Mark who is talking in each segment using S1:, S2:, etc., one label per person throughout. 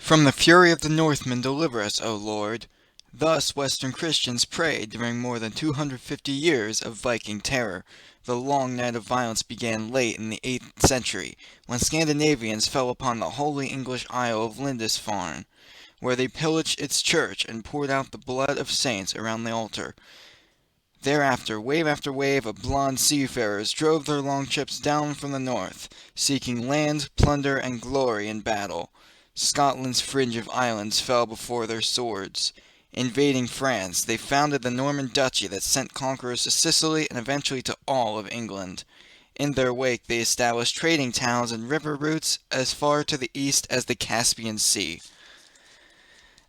S1: From the fury of the Northmen deliver us, O Lord. Thus Western Christians prayed during more than 250 years of Viking terror. The long night of violence began late in the 8th century, when Scandinavians fell upon the holy English isle of Lindisfarne, where they pillaged its church and poured out the blood of saints around the altar. Thereafter, wave after wave of blond seafarers drove their longships down from the north, seeking land, plunder, and glory in battle. Scotland's fringe of islands fell before their swords. Invading France, they founded the Norman duchy that sent conquerors to Sicily and eventually to all of England. In their wake, they established trading towns and river routes as far to the east as the Caspian Sea.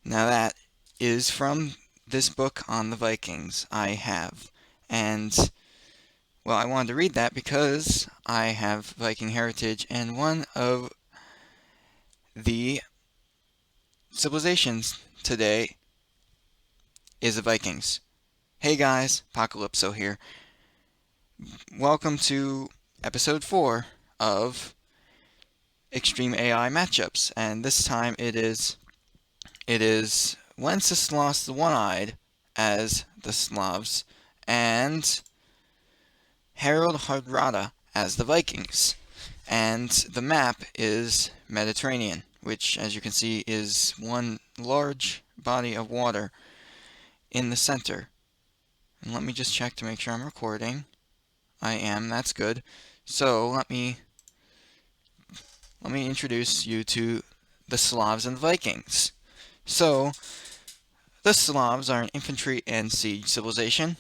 S1: Now that is from this book on the Vikings I have. And, well, I wanted to read that because I have Viking heritage, and one of the civilizations today is the Vikings. Hey guys, Apocalypso here. Welcome to episode 4 of Extreme AI Matchups, and this time it is Wenceslas the One-Eyed as the Slavs, and Harold Hardrada as the Vikings. And the map is Mediterranean, which, as you can see, is one large body of water in the center. And let me just check to make sure I'm recording. I am, that's good. So let me introduce you to the Slavs and the Vikings. So, the Slavs are an infantry and siege civilization.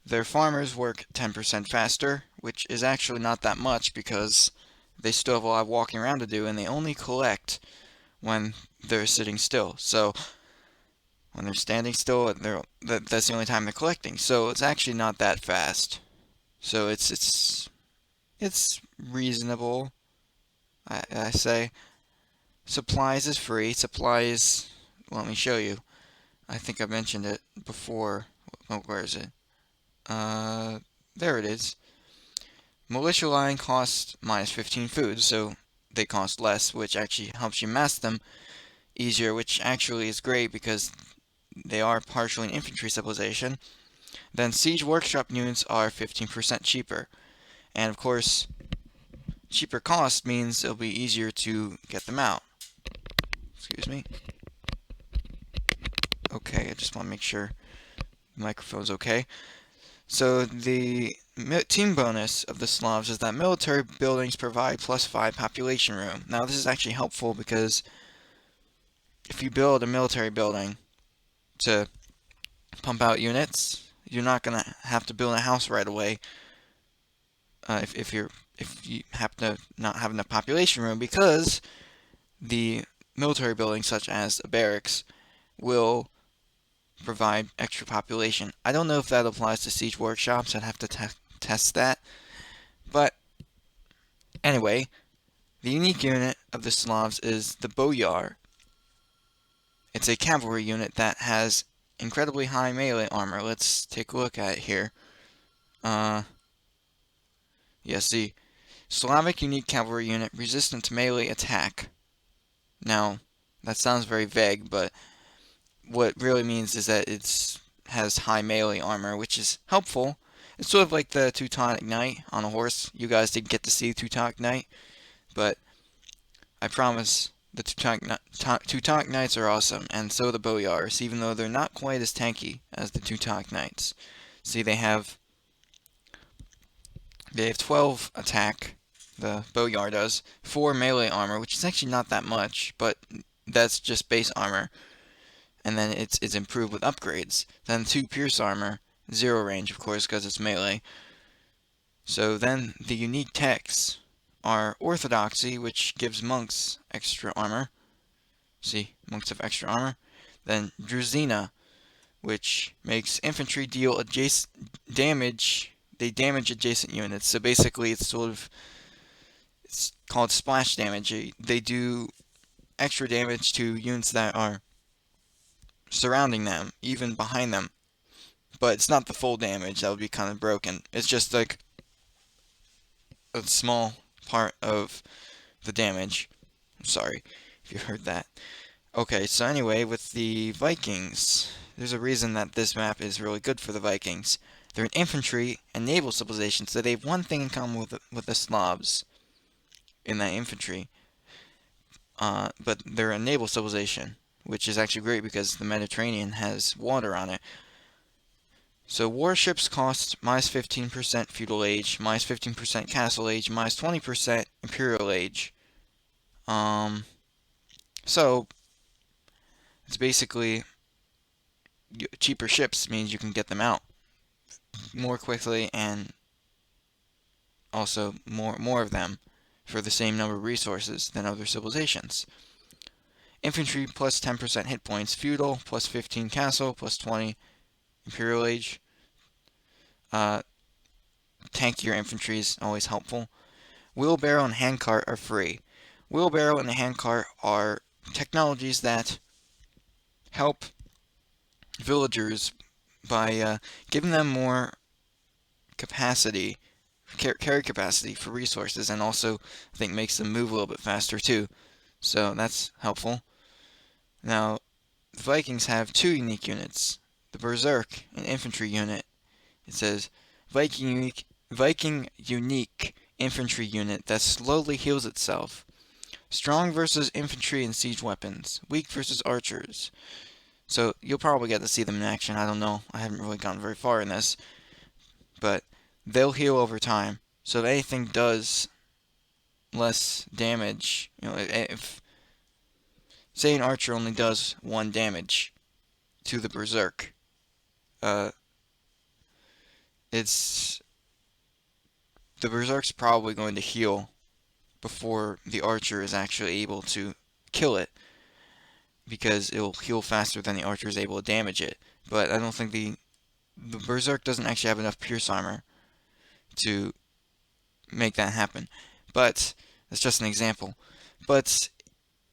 S1: Their farmers work 10% faster, which is actually not that much because they still have a lot of walking around to do, and they only collect when they're sitting still. So, when they're standing still, that's the only time they're collecting. So, it's actually not that fast. So, it's reasonable, I say. Supplies is free. Supplies, let me show you. I think I mentioned it before. Oh, where is it? There it is. Militia line costs minus 15 food, so they cost less, which actually helps you mass them easier, which actually is great because they are partially an infantry civilization. Then siege workshop units are 15% cheaper. And of course, cheaper cost means it'll be easier to get them out. Excuse me. Okay, I just want to make sure the microphone's okay. So the team bonus of the Slavs is that military buildings provide +5 population room. Now this is actually helpful because if you build a military building to pump out units, you're not going to have to build a house right away if you happen to not have enough population room, because the military buildings such as a barracks will provide extra population. I don't know if that applies to siege workshops. I'd have to test that. But anyway, the unique unit of the Slavs is the Boyar. It's a cavalry unit that has incredibly high melee armor. Let's take a look at it here. See, Slavic unique cavalry unit resistant to melee attack. Now, that sounds very vague, but what it really means is that it has high melee armor, which is helpful. It's sort of like the Teutonic Knight on a horse. You guys didn't get to see Teutonic Knight, but I promise the Teutonic Knights are awesome, and so the Boyars, even though they're not quite as tanky as the Teutonic Knights. See, they have 12 attack, the Boyar does, 4 melee armor, which is actually not that much, but that's just base armor. And then it's improved with upgrades. Then 2 pierce armor, 0 range, of course, because it's melee. So then the unique techs are Orthodoxy, which gives monks extra armor. See, monks have extra armor. Then Druzina, which makes infantry deal damage. They damage adjacent units. So basically, it's called splash damage. They do extra damage to units that are surrounding them, even behind them. But it's not the full damage. That would be kind of broken. It's just like a small part of the damage. I'm sorry. if you heard that. Okay, so anyway, with the Vikings, there's a reason that this map is really good for the Vikings. They're an infantry and naval civilization, so they have one thing in common with the Slavs in that infantry. But they're a naval civilization, which is actually great because the Mediterranean has water on it. So warships cost minus 15% feudal age, minus 15% castle age, minus 20% imperial age. So it's basically cheaper ships means you can get them out more quickly and also more of them for the same number of resources than other civilizations. Infantry plus 10% hit points, feudal plus 15 castle plus 20 imperial age. Tankier infantry is always helpful. Wheelbarrow and handcart are free. Wheelbarrow and the handcart are technologies that help villagers by giving them more capacity, carry capacity for resources, and also I think makes them move a little bit faster too. So that's helpful. Now, the Vikings have two unique units. The Berserk, an infantry unit. It says Viking unique infantry unit that slowly heals itself. Strong versus infantry and siege weapons. Weak versus archers. So you'll probably get to see them in action. I don't know. I haven't really gotten very far in this. But they'll heal over time. So if anything does less damage, if say an archer only does 1 damage to the berserk, uh, it's the berserk's probably going to heal before the archer is actually able to kill it, because it will heal faster than the archer is able to damage it. But I don't think the berserk doesn't actually have enough pierce armor to make that happen. But that's just an example. But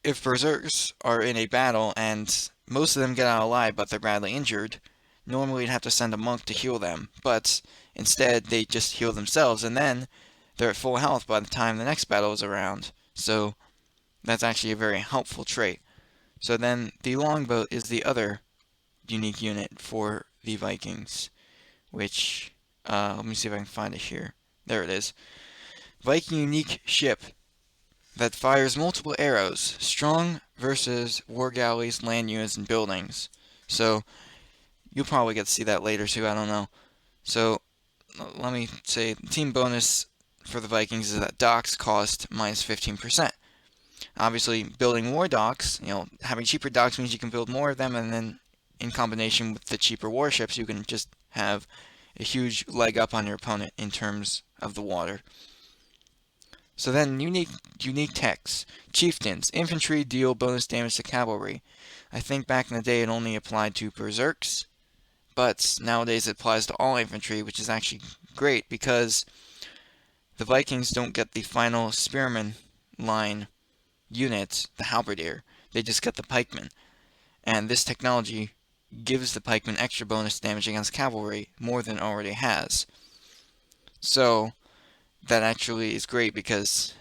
S1: if berserkers are in a battle and most of them get out alive but they're badly injured, normally you'd have to send a monk to heal them. But instead they just heal themselves, and then they're at full health by the time the next battle is around. So that's actually a very helpful trait. So then the longbow is the other unique unit for the Vikings, which, let me see if I can find it here. There it is. Viking unique ship that fires multiple arrows. Strong versus war galleys, land units, and buildings. So you'll probably get to see that later too, I don't know. So let me say team bonus for the Vikings is that docks cost minus 15%. Obviously, building more docks, having cheaper docks means you can build more of them, and then in combination with the cheaper warships, you can just have a huge leg up on your opponent in terms of the water. So then, unique techs. Chieftains. Infantry deal bonus damage to cavalry. I think back in the day it only applied to berserks, but nowadays it applies to all infantry, which is actually great because the Vikings don't get the final spearman line unit, the halberdier. They just get the pikemen. And this technology gives the pikeman extra bonus damage against cavalry, more than it already has. So that actually is great because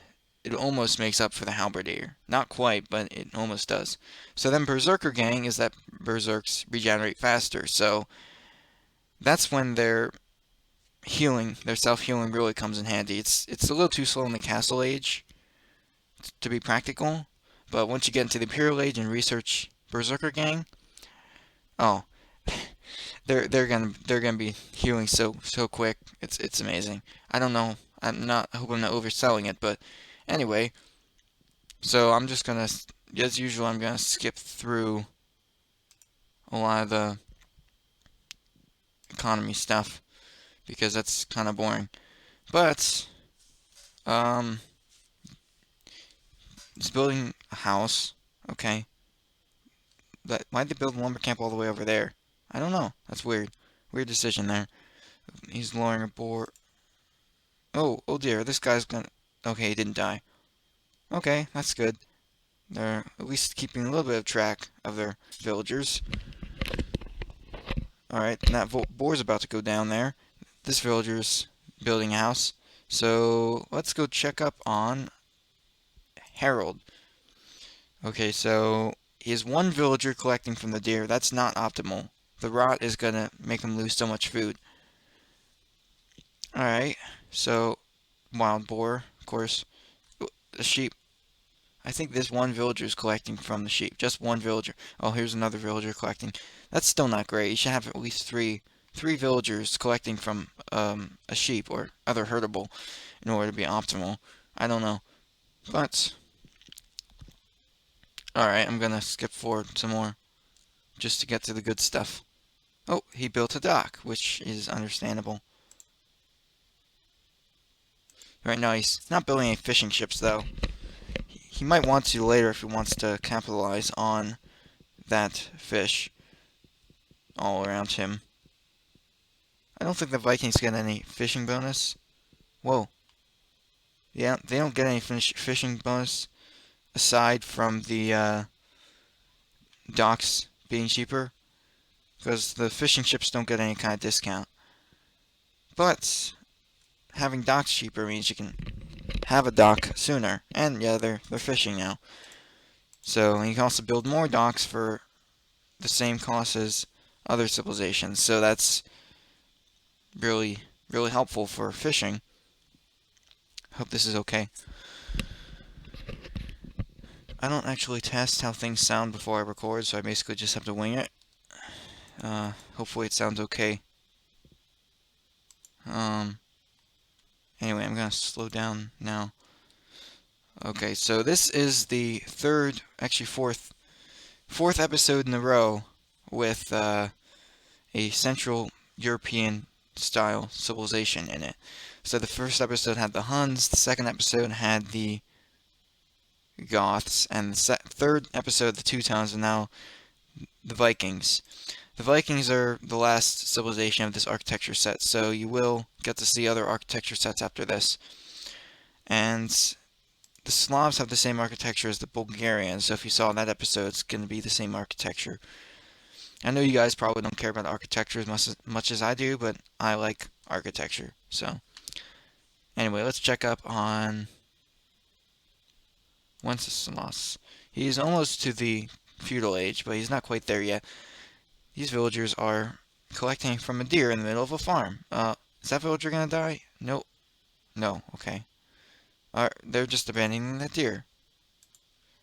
S1: it almost makes up for the halberdier. Not quite, but it almost does. So then Berserker Gang is that berserks regenerate faster. So that's when their healing, their self-healing really comes in handy. It's a little too slow in the Castle Age to be practical, but once you get into the Imperial Age and research Berserker Gang, oh, they're gonna be healing so quick. It's amazing. I don't know. I hope I'm not overselling it, but anyway. So I'm just gonna, as usual, I'm gonna skip through a lot of the economy stuff because that's kind of boring. But it's building a house. Okay. Why'd they build a lumber camp all the way over there? I don't know. That's weird. Weird decision there. He's lowering a boar. Oh dear. This guy's gonna. Okay, he didn't die. Okay, that's good. They're at least keeping a little bit of track of their villagers. Alright, and that boar's about to go down there. This villager's building a house. So let's go check up on Harold. Okay, so he has one villager collecting from the deer. That's not optimal. The rot is gonna make him lose so much food. Alright, so wild boar, of course. The sheep. I think this one villager is collecting from the sheep. Just one villager. Oh, here's another villager collecting. That's still not great. You should have at least three villagers collecting from a sheep or other herdable in order to be optimal. I don't know. But alright, I'm gonna skip forward some more just to get to the good stuff. Oh, he built a dock, which is understandable. Right now he's not building any fishing ships though. He might want to later if he wants to capitalize on that fish all around him. I don't think the Vikings get any fishing bonus. Whoa. Yeah, they don't get any fishing bonus aside from the docks being cheaper, because the fishing ships don't get any kind of discount. But having docks cheaper means you can have a dock sooner, and yeah, they're fishing now. So you can also build more docks for the same cost as other civilizations. So that's really really helpful for fishing. Hope this is okay. I don't actually test how things sound before I record, so I basically just have to wing it. Hopefully it sounds okay. Anyway, I'm gonna slow down now. Okay, so this is the third, actually fourth episode in a row with a Central European style civilization in it. So the first episode had the Huns, the second episode had the Goths, and the third episode, the Teutons, and now the Vikings. The Vikings are the last civilization of this architecture set, so you will get to see other architecture sets after this. And the Slavs have the same architecture as the Bulgarians, so if you saw that episode, it's going to be the same architecture. I know you guys probably don't care about architecture as much as I do, but I like architecture. So, anyway, let's check up on Wenceslas. He's almost to the feudal age, but he's not quite there yet. These villagers are collecting from a deer in the middle of a farm. Is that villager gonna die? Nope. No, okay. They're just abandoning that deer.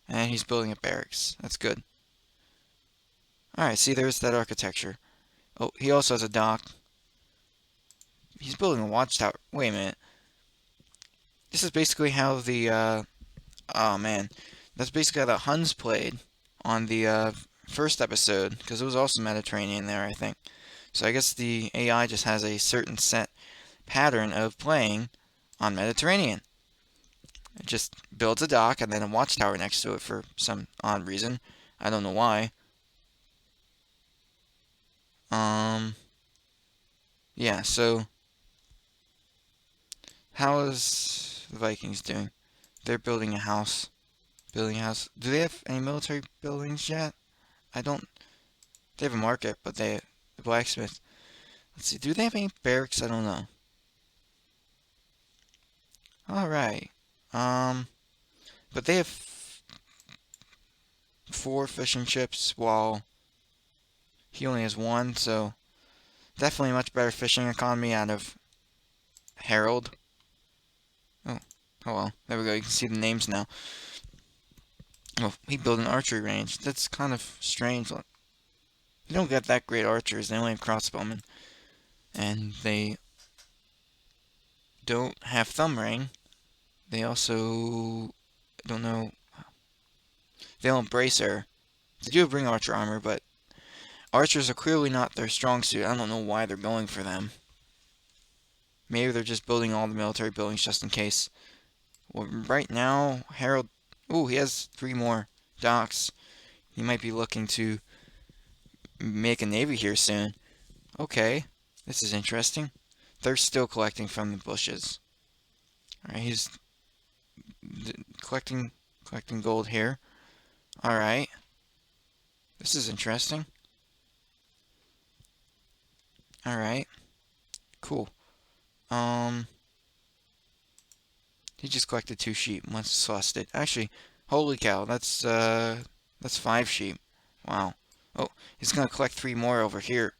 S1: And he's building a barracks. That's good. Alright, see, there's that architecture. Oh, he also has a dock. He's building a watchtower. Wait a minute. This is basically how the, oh man. That's basically how the Huns played on the, first episode, because it was also Mediterranean there, I think. So I guess the AI just has a certain set pattern of playing on Mediterranean. It just builds a dock and then a watchtower next to it for some odd reason. I don't know why. Yeah, so how is the Vikings doing? They're building a house. Building a house. Do they have any military buildings yet? I don't. They have a market, but the blacksmith. Let's see. Do they have any barracks? I don't know. All right. But they have 4 fishing ships, while he only has 1. So definitely a much better fishing economy out of Harold. Oh, oh well. There we go. You can see the names now. Oh, he built an archery range. That's kind of strange. They don't get that great archers. They only have crossbowmen. And they don't have thumb ring. They also don't know. They don't bracer. They do bring archer armor, but archers are clearly not their strong suit. I don't know why they're going for them. Maybe they're just building all the military buildings just in case. Well, right now, Harold. Ooh, he has 3 more docks. He might be looking to make a navy here soon. Okay, this is interesting. They're still collecting from the bushes. Alright, he's collecting gold here. Alright. This is interesting. Alright. Cool. He just collected 2 sheep. Let's sauce it. Actually, Holy cow, that's 5 sheep. Wow. Oh, he's gonna collect 3 more over here.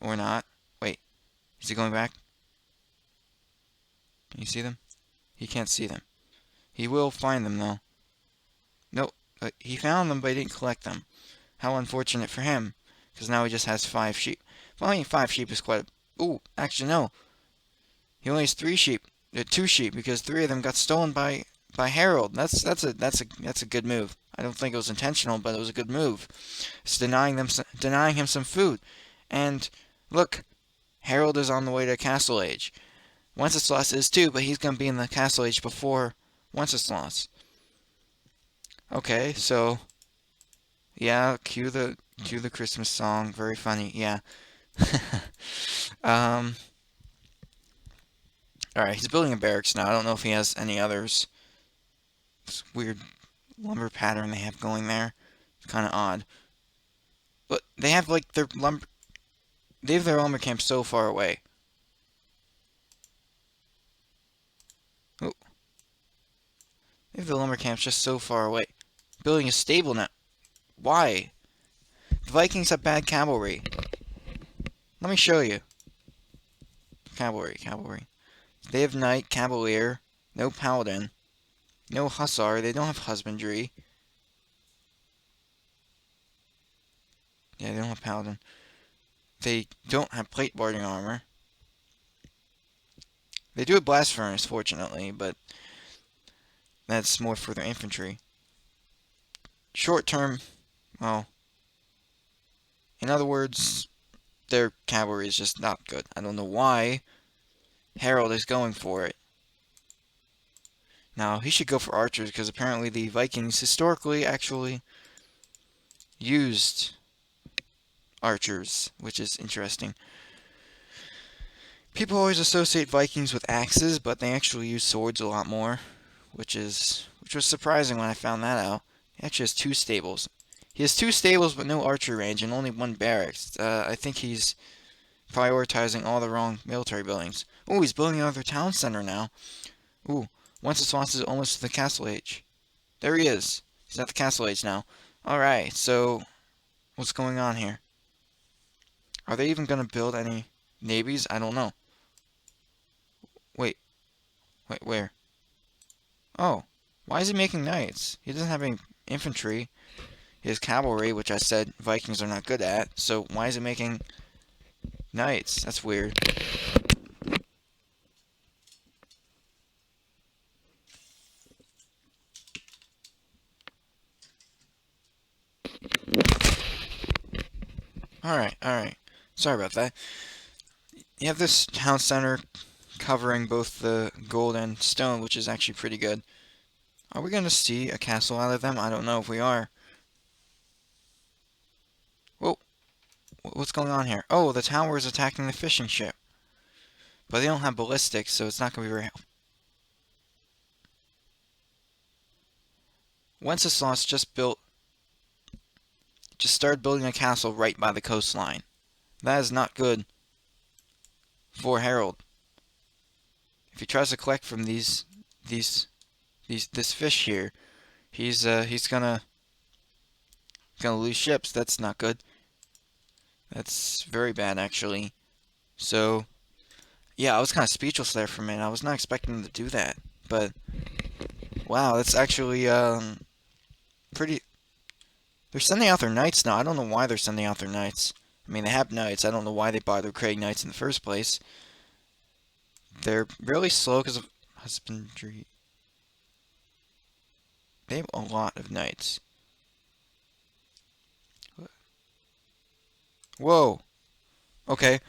S1: Or not. Wait, is he going back? Can you see them? He can't see them. He will find them though. Nope. He found them, but he didn't collect them. How unfortunate for him, because now he just has 5 sheep. Well, I mean, 5 sheep is quite a... Ooh, actually, no. He only has 3 sheep. 2 sheep, because 3 of them got stolen by Harold. That's a good move. I don't think it was intentional, but it was a good move. It's denying him some food. And look, Harold is on the way to Castle Age. Wenceslas is too, but he's gonna be in the Castle Age before Wenceslas. Okay, so yeah, cue the Christmas song. Very funny. Yeah. um. All right, he's building a barracks now. I don't know if he has any others. This weird lumber pattern they have going there. It's kind of odd. But they have like their lumber. They have their lumber camp so far away. Oh, they have the lumber camp just so far away. Building a stable now. Why? The Vikings have bad cavalry. Let me show you. Cavalry. They have knight, cavalier, no paladin, no hussar. They don't have husbandry. Yeah, they don't have paladin. They don't have plate boarding armor. They do have blast furnace, fortunately, but that's more for their infantry. Short term, well, in other words, their cavalry is just not good. I don't know why Harold is going for it. Now, he should go for archers, because apparently the Vikings historically actually used archers, which is interesting. People always associate Vikings with axes, but they actually use swords a lot more, which was surprising when I found that out. He actually has 2 stables. He has 2 stables but no archery range and only 1 barracks. I think he's prioritizing all the wrong military buildings. Oh, he's building another town center now. Ooh, Wenceslas is almost to the castle age. There he is. He's at the castle age now. Alright, so what's going on here? Are they even going to build any navies? I don't know. Wait, where? Oh, why is he making knights? He doesn't have any infantry. He has cavalry, which I said Vikings are not good at. So why is he making knights? That's weird. Alright. Sorry about that. You have this town center covering both the gold and stone, which is actually pretty good. Are we going to see a castle out of them? I don't know if we are. Whoa, what's going on here? Oh, the tower is attacking the fishing ship. But they don't have ballistics, so it's not going to be very helpful. Wenceslas just started building a castle right by the coastline. That is not good for Harold. If he tries to collect from this fish here, he's gonna lose ships. That's not good. That's very bad, actually. So, yeah, I was kind of speechless there for a minute. I was not expecting them to do that, but wow, that's actually pretty. They're sending out their knights now. I don't know why they're sending out their knights. I mean, they have knights. I don't know why they bothered creating knights in the first place. They're really slow because of husbandry. They have a lot of knights. Whoa. Okay.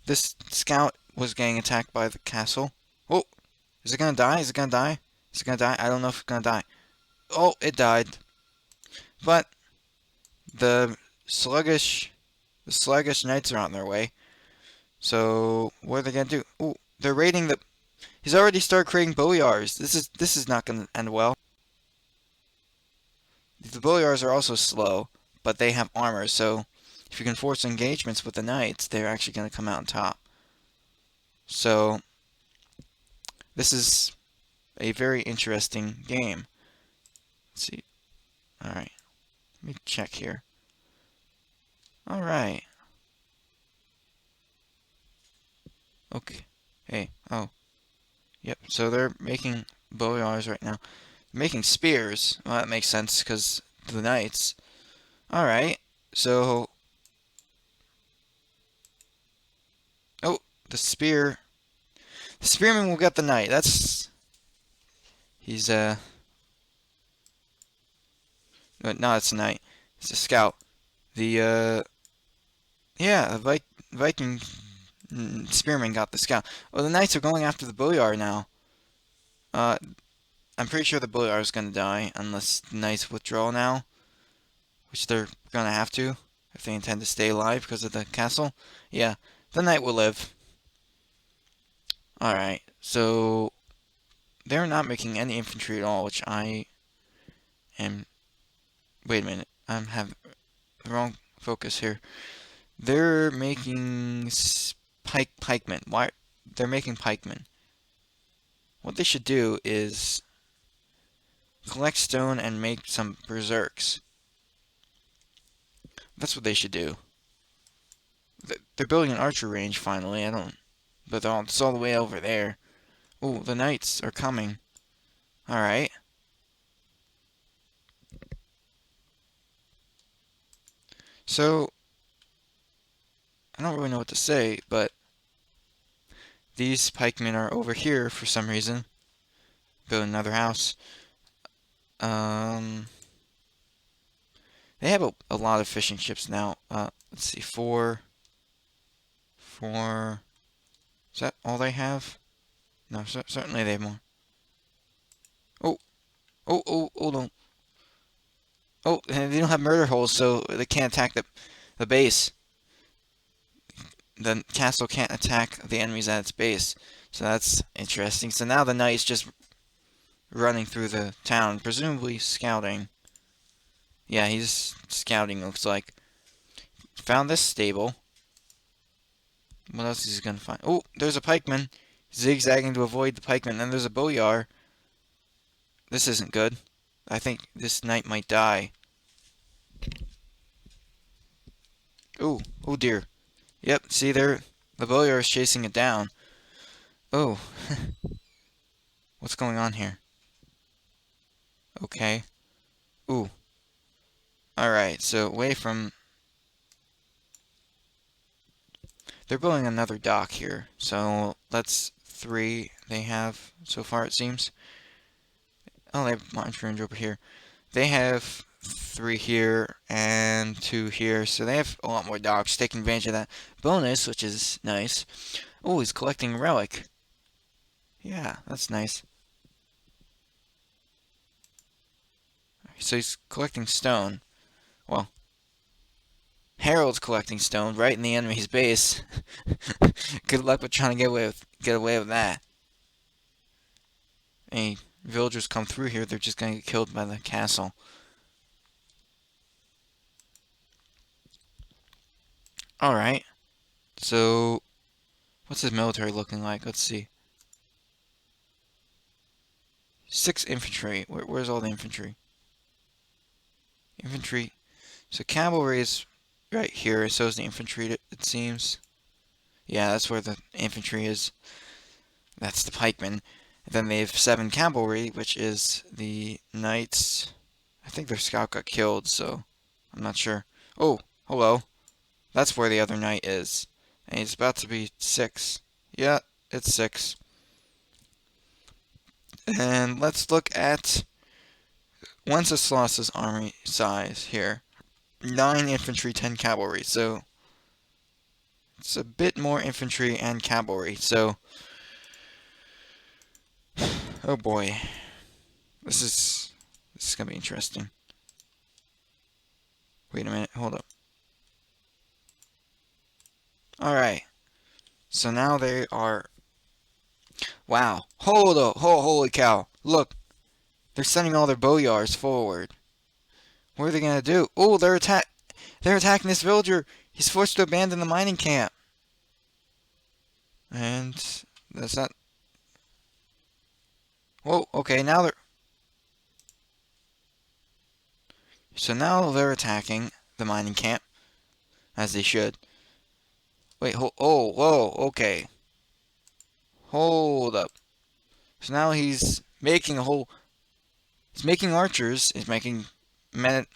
S1: This scout was getting attacked by the castle. Oh, is it gonna die? Is it gonna die? Is it gonna die? I don't know if it's gonna die. Oh, it died. But the sluggish knights are on their way. So what are they gonna do? Ooh, they're raiding the. He's already started creating boyars. This is not gonna end well. The boyars are also slow, but they have armor. So if you can force engagements with the knights, they're actually gonna come out on top. So this is a very interesting game. Let's see. Alright, let me check here. Alright. Okay. Hey, oh. Yep, so they're making bow and arrows right now. Making spears. Well, that makes sense, because the knights. Alright, so... Oh, the spear. The spearman will get the knight. That's... He's, no, it's a knight. It's a scout. The, yeah, the Viking spearman got the scout. Oh, the knights are going after the boyar now. Uh, I'm pretty sure the boyar is gonna die, unless the knights withdraw now. Which they're gonna have to, if they intend to stay alive because of the castle. Yeah, the knight will live. Alright, so... They're not making any infantry at all, which I am... Wait a minute, I'm having the wrong focus here. They're making pikemen. Why? They're making pikemen. What they should do is collect stone and make some berserks. That's what they should do. They're building an archer range finally. I don't... But it's all the way over there. Oh, the knights are coming. Alright. So, I don't really know what to say, but these pikemen are over here for some reason. Build another house. They have a lot of fishing ships now. Let's see, four. Is that all they have? No, certainly they have more. Hold on. Oh, and they don't have murder holes, so they can't attack the base. The castle can't attack the enemies at its base. So that's interesting. So now the knight's just running through the town, presumably scouting. Yeah, he's scouting, looks like. Found this stable. What else is he gonna find? Oh, there's a pikeman. Zigzagging to avoid the pikeman. And there's a boyar. This isn't good. I think this knight might die. Oh dear. Yep, see there, the boyar is chasing it down. Oh, what's going on here? Okay. Ooh. Alright, so away from... They're building another dock here, so that's 3 they have so far, it seems. Oh, they have launch range over here. They have 3 here and 2 here, so they have a lot more docks, taking advantage of that bonus, which is nice. Oh, he's collecting relic. Yeah, that's nice. So he's collecting stone. Well, Harold's collecting stone right in the enemy's base. Good luck with trying to get away with that. Any villagers come through here, they're just gonna get killed by the castle. Alright. So, what's his military looking like? Let's see. 6 infantry. Where's all the infantry? Infantry. So cavalry is right here, so is the infantry, it seems. Yeah, that's where the infantry is. That's the pikemen. And then they have 7 cavalry, which is the knights. I think their scout got killed, so I'm not sure. Oh, hello. That's where the other knight is. And he's about to be 6. Yeah, it's 6. And let's look at Wenceslas's army size here. 9 infantry, 10 cavalry. So it's a bit more infantry and cavalry. So, oh boy, this is gonna be interesting. Wait a minute, hold up. All right. So now they are. Wow! Hold up! Holy cow! Look, they're sending all their boyars forward. What are they gonna do? Oh, they're attacking this villager. He's forced to abandon the mining camp. And that's not... Whoa, okay, now they're... So now they're attacking the mining camp, as they should. Wait, oh, whoa, okay. Hold up. So now he's making a whole... He's making archers. He's making men,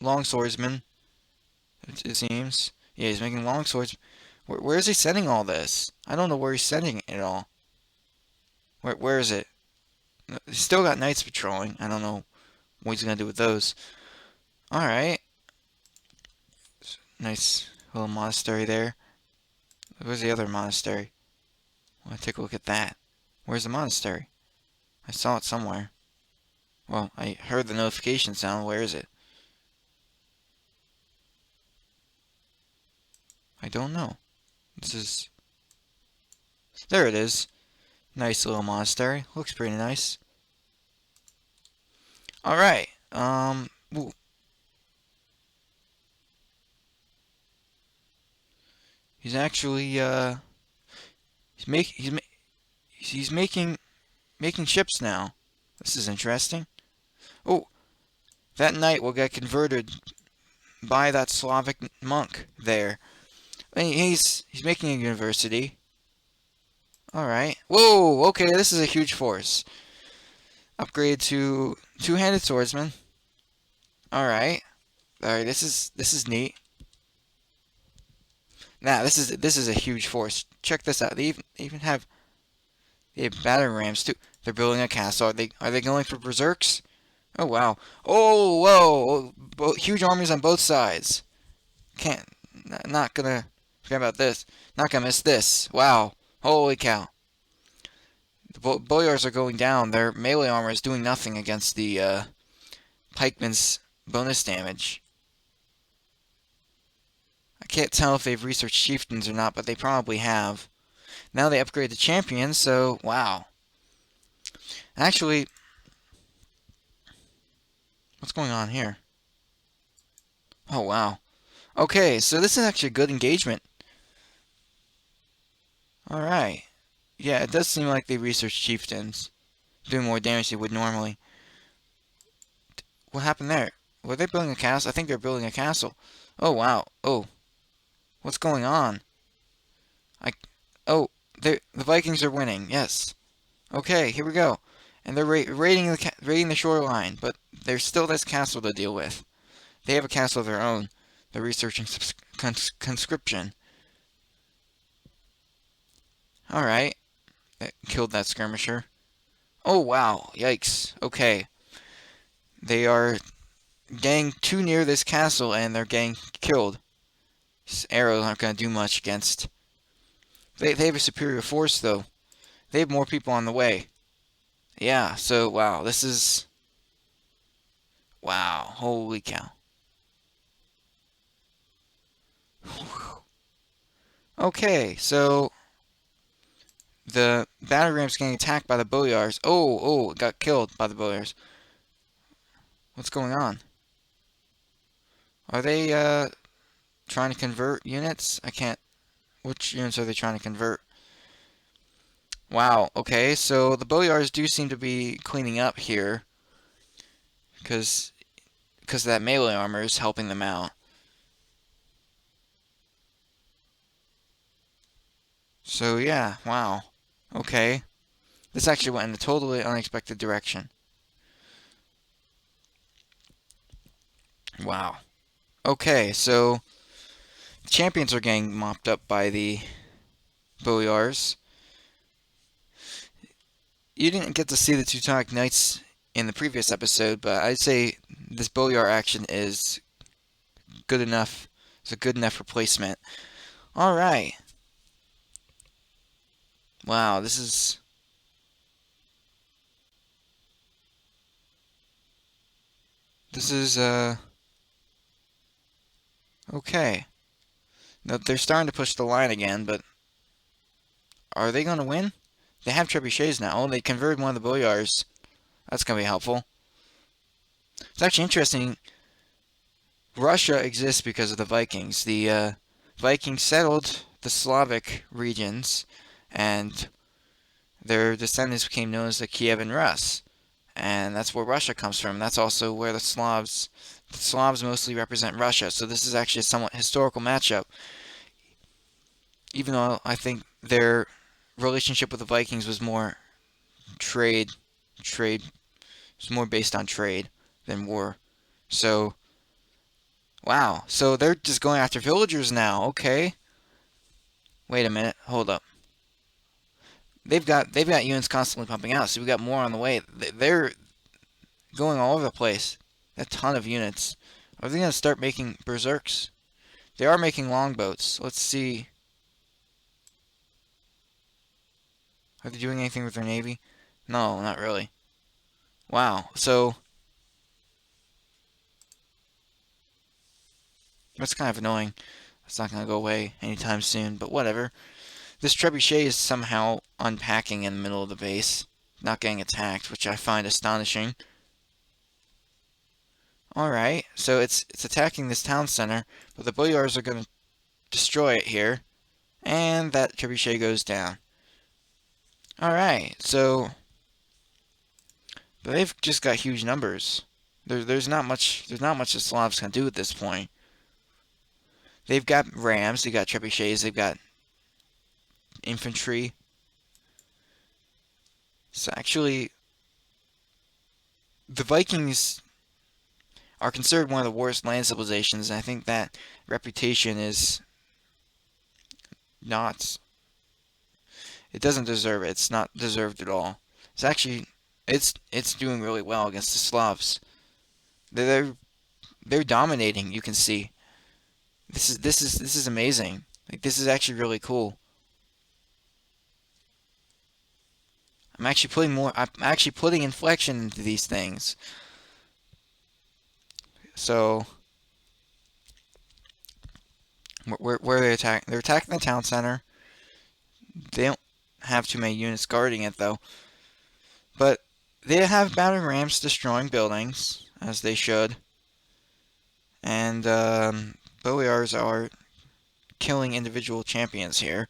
S1: long swordsmen, it seems. Yeah, he's making long swords. Where is he sending all this? I don't know where he's sending it all. Where is it? He's still got knights patrolling. I don't know what he's gonna do with those. Alright. Nice little monastery there. Where's the other monastery? I want to take a look at that. Where's the monastery? I saw it somewhere. Well, I heard the notification sound. Where is it? I don't know. This is... There it is. Nice little monastery. Looks pretty nice. Alright. Ooh. He's actually, he's making ships now. This is interesting. Oh, that knight will get converted by that Slavic monk there. He's making a university. Alright. Whoa, okay, this is a huge force. Upgrade to two-handed swordsman. Alright. Alright, this is neat. Now, this is a huge force. Check this out. They have battering rams too. They're building a castle. Are they going for berserks? Oh wow. Oh whoa! Huge armies on both sides. Can't. Not gonna forget about this. Not gonna miss this. Wow. Holy cow. The boyars are going down. Their melee armor is doing nothing against the pikemen's bonus damage. I can't tell if they've researched chieftains or not, but they probably have. Now they upgrade the champions, so wow. Actually, what's going on here? Oh wow. Okay, so this is actually a good engagement. Alright. Yeah, it does seem like they researched chieftains. Doing more damage than they would normally. What happened there? Were they building a castle? I think they're building a castle. Oh wow. Oh. What's going on? Oh, the Vikings are winning. Yes. Okay, here we go. And they're raiding the shoreline, but there's still this castle to deal with. They have a castle of their own. They're researching conscription. Alright. That killed that skirmisher. Oh, wow. Yikes. Okay. They are getting too near this castle, and they're getting killed. These arrows aren't going to do much against... They have a superior force, though. They have more people on the way. Yeah, so, wow. This is... Wow. Holy cow. Okay, so... The battery ram's getting attacked by the boyars. Oh, it got killed by the boyars. What's going on? Are they, trying to convert units? I can't... Which units are they trying to convert? Wow, okay, so the boyars do seem to be cleaning up here. Because that melee armor is helping them out. So, yeah, wow. Okay. This actually went in a totally unexpected direction. Wow. Okay, so... The champions are getting mopped up by the boyars. You didn't get to see the Teutonic Knights in the previous episode, but I'd say this boyar action is good enough. It's a good enough replacement. Alright. Wow, this is... Okay. Now, they're starting to push the line again, but... Are they going to win? They have trebuchets now. Oh, they converted one of the boyars. That's going to be helpful. It's actually interesting. Russia exists because of the Vikings. The Vikings settled the Slavic regions, and their descendants became known as the Kievan Rus, and that's where Russia comes from. That's also where the Slavs mostly represent Russia. So this is actually a somewhat historical matchup, even though I think their relationship with the Vikings was more trade, trade, was more based on trade than war. So, wow. So they're just going after villagers now. Okay. Wait a minute. Hold up. They've got units constantly pumping out, so we got more on the way. They're going all over the place. A ton of units. Are they gonna start making berserks? They are making longboats. Let's see. Are they doing anything with their navy? No, not really. Wow. So that's kind of annoying. It's not gonna go away anytime soon, but whatever. This trebuchet is somehow unpacking in the middle of the base, not getting attacked, which I find astonishing. Alright, so it's attacking this town center, but the boyars are gonna destroy it here, and that trebuchet goes down. Alright, so they've just got huge numbers. There's not much the Slavs can do at this point. They've got rams, they've got trebuchets, they've got infantry. So actually, the Vikings are considered one of the worst land civilizations, and I think that reputation is not. It doesn't deserve it. It's not deserved at all. It's actually, it's doing really well against the Slavs. They're they're dominating. You can see. This is amazing. Like this is actually really cool. I'm actually putting inflection into these things. So where are they attacking? They're attacking the town center. They don't have too many units guarding it though. But they have battering rams destroying buildings as they should, and boyars are killing individual champions here.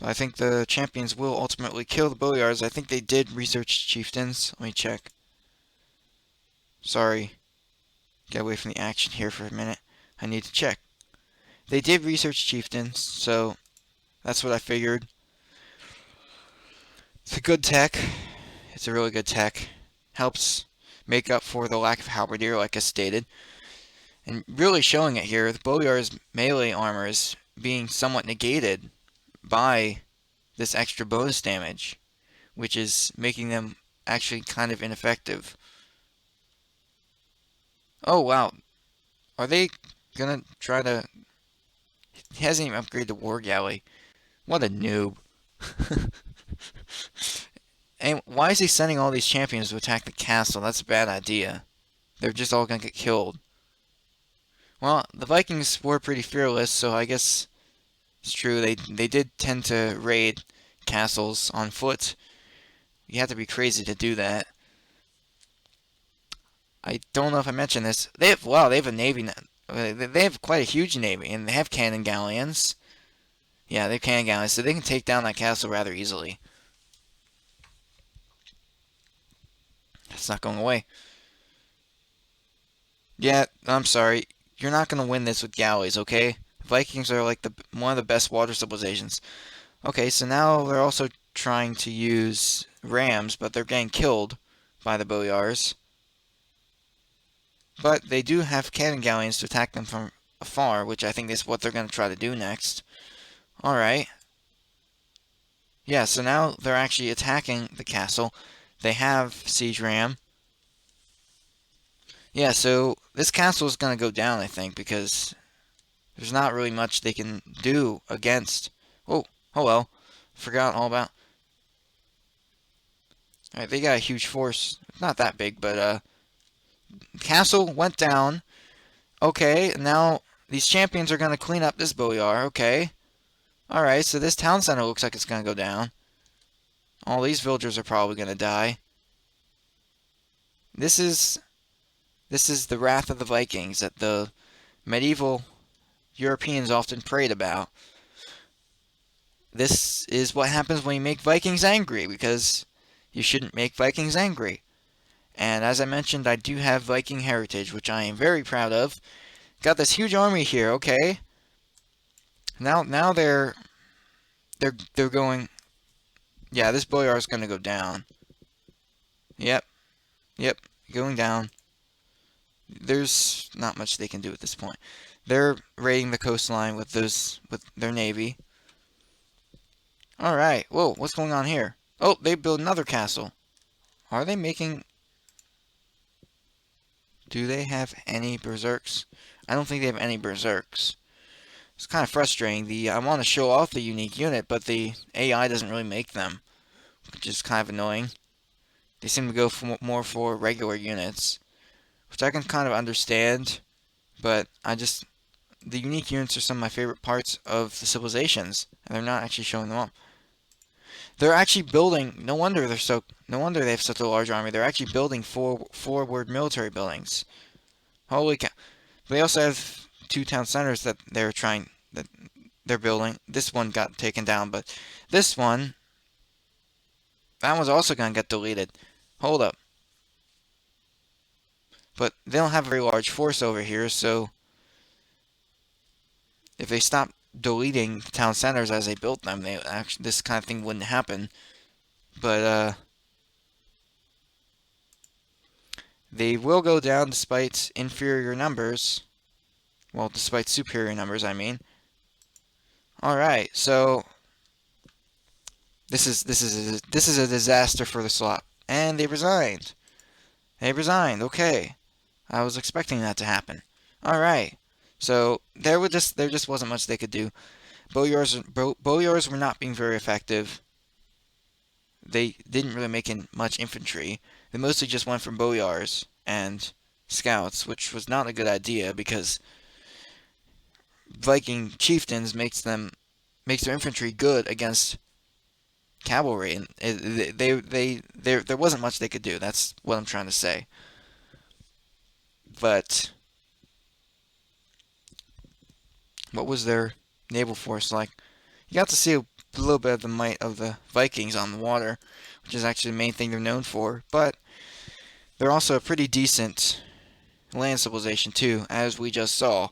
S1: I think the champions will ultimately kill the boyars. I think they did research chieftains. Let me check. Sorry. Get away from the action here for a minute. I need to check. They did research chieftains, so that's what I figured. It's a good tech. It's a really good tech. Helps make up for the lack of halberdier, like I stated. And really showing it here, the boyar's melee armor is being somewhat negated by this extra bonus damage, which is making them actually kind of ineffective. Oh wow, are they gonna try to... He hasn't even upgraded the war galley. What a noob. And why is he sending all these champions to attack the castle? That's a bad idea. They're just all gonna get killed. Well, the Vikings were pretty fearless, so I guess it's true. They did tend to raid castles on foot. You have to be crazy to do that. I don't know if I mentioned this. They have a navy now. They have quite a huge navy, and they have cannon galleons. Yeah, they have cannon galleons, so they can take down that castle rather easily. It's not going away. Yeah, I'm sorry. You're not going to win this with galleys, okay? Vikings are like one of the best water civilizations. Okay, so now they're also trying to use rams, but they're getting killed by the boyars. But they do have cannon galleons to attack them from afar, which I think is what they're going to try to do next. Alright. Yeah, so now they're actually attacking the castle. They have siege ram. Yeah, so this castle is going to go down, I think, because there's not really much they can do against... Oh well. Forgot all about... Alright, they got a huge force. Not that big, but, castle went down. Okay, now these champions are going to clean up this boyar. Okay. Alright, so this town center looks like it's going to go down. All these villagers are probably going to die. This is the wrath of the Vikings that the medieval Europeans often prayed about. this is what happens when you make Vikings angry, because you shouldn't make Vikings angry. And as I mentioned, I do have Viking heritage, which I am very proud of. Got this huge army here, okay? Now they're going. Yeah, this boyar is gonna go down. Yep, yep, going down. There's not much they can do at this point. They're raiding the coastline with their navy. All right. Whoa, what's going on here? Oh, they built another castle. Are they making? Do they have any berserks? I don't think they have any berserks. It's kind of frustrating. I want to show off the unique unit, but the AI doesn't really make them, which is kind of annoying. They seem to go more for regular units, which I can kind of understand, but the unique units are some of my favorite parts of the civilizations, and they're not actually showing them off. They're actually building. No wonder they're so. No wonder they have such a large army. They're actually building forward military buildings. Holy cow! They also have two town centers that they're building. This one got taken down, but this one, that one's also gonna get deleted. Hold up. But they don't have a very large force over here, so if they stop deleting town centers as they built them, this kind of thing wouldn't happen. But they will go down despite inferior numbers. Well, despite superior numbers, I mean. All right, so this is a disaster for the slot, and they resigned. They resigned. Okay, I was expecting that to happen. All right, so there just wasn't much they could do. Boyars were not being very effective. They didn't really make in much infantry. They mostly just went for boyars and scouts, which was not a good idea because Viking chieftains makes their infantry good against cavalry, and there wasn't much they could do. That's what I'm trying to say. But what was their naval force like? You got to see a little bit of the might of the Vikings on the water, which is actually the main thing they're known for. But they're also a pretty decent land civilization too, as we just saw.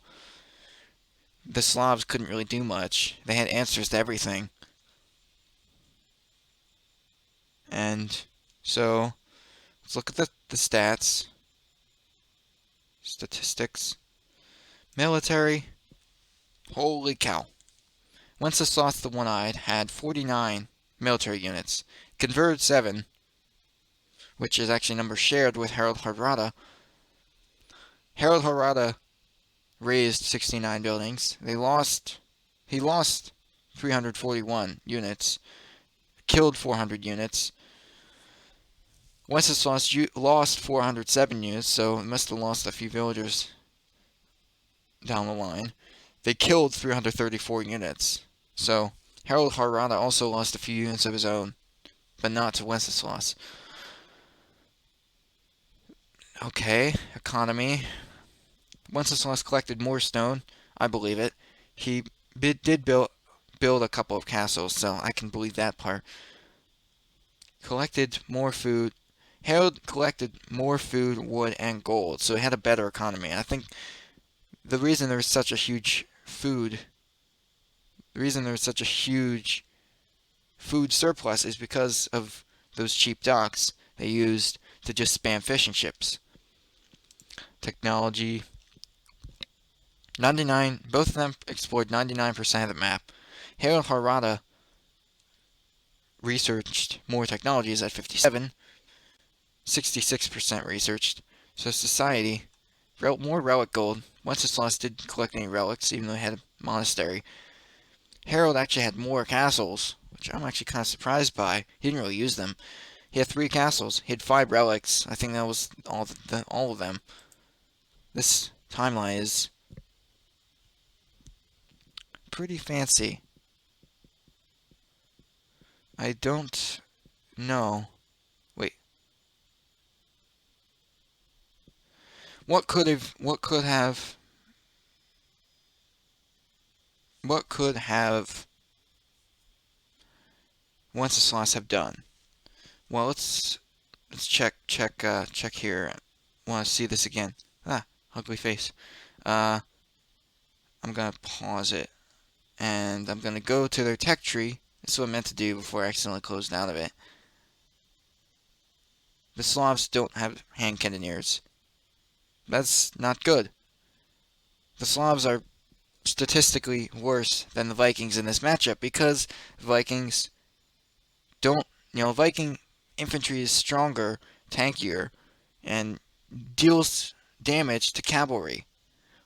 S1: The Slavs couldn't really do much. They had answers to everything. And so, let's look at the stats. Statistics. Military. Holy cow. Wenceslas the One-Eyed had 49 military units. Converted 7, which is actually a number shared with Harold Hardrada. Harold Hardrada raised 69 buildings. He lost 341 units, killed 400 units. Wenceslas lost 407 units, so he must have lost a few villagers down the line. They killed 334 units. So Harold Hardrada also lost a few units of his own, but not to Wenceslas. Okay, economy. Wenceslas collected more stone. I believe it. He did build a couple of castles, so I can believe that part. Collected more food. Harold collected more food, wood, and gold, so he had a better economy. I think the reason there was such a huge food surplus is because of those cheap docks they used to just spam fishing ships. Technology. 99. Both of them explored 99% of the map. Harold Hardrada researched more technologies at 57. 66% researched. So society, more relic gold. Wenceslas did collect any relics, even though he had a monastery. Harold actually had more castles, which I'm actually kind of surprised by. He didn't really use them. He had 3 castles. He had 5 relics. I think that was all of them. This timeline is pretty fancy. I don't know. Wait. What could have once the Slavs have done. Well, let's check here. Want to see this again? Ugly face. I'm gonna pause it, and I'm gonna go to their tech tree. This is what I meant to do before I accidentally closed out of it. The Slavs don't have hand cannoneers. That's not good. The Slavs are statistically worse than the Vikings in this matchup because Vikings don't, Viking infantry is stronger, tankier, and deals damage to cavalry,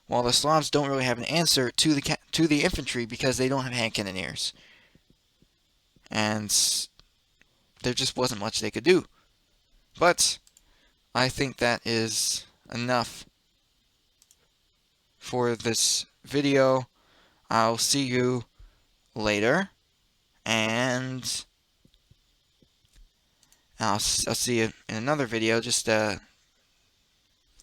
S1: while the Slavs don't really have an answer to the infantry because they don't have hand cannoneers, and there just wasn't much they could do. But I think that is enough for this video. I'll see you later, and I'll see you in another video. Just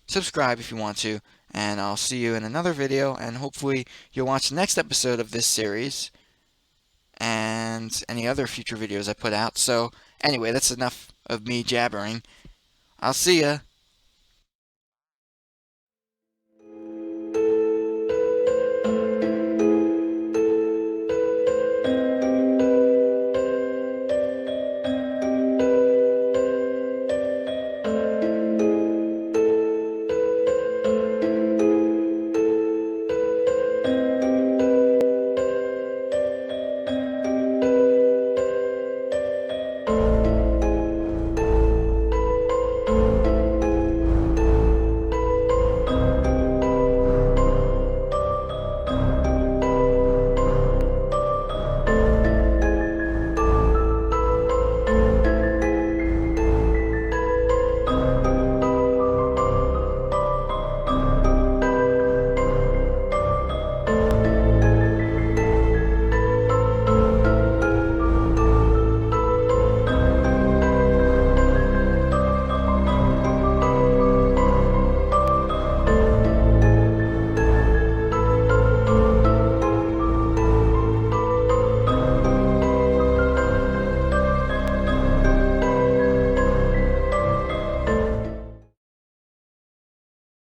S1: subscribe if you want to, and I'll see you in another video, and hopefully you'll watch the next episode of this series and any other future videos I put out. So anyway, that's enough of me jabbering. I'll see ya.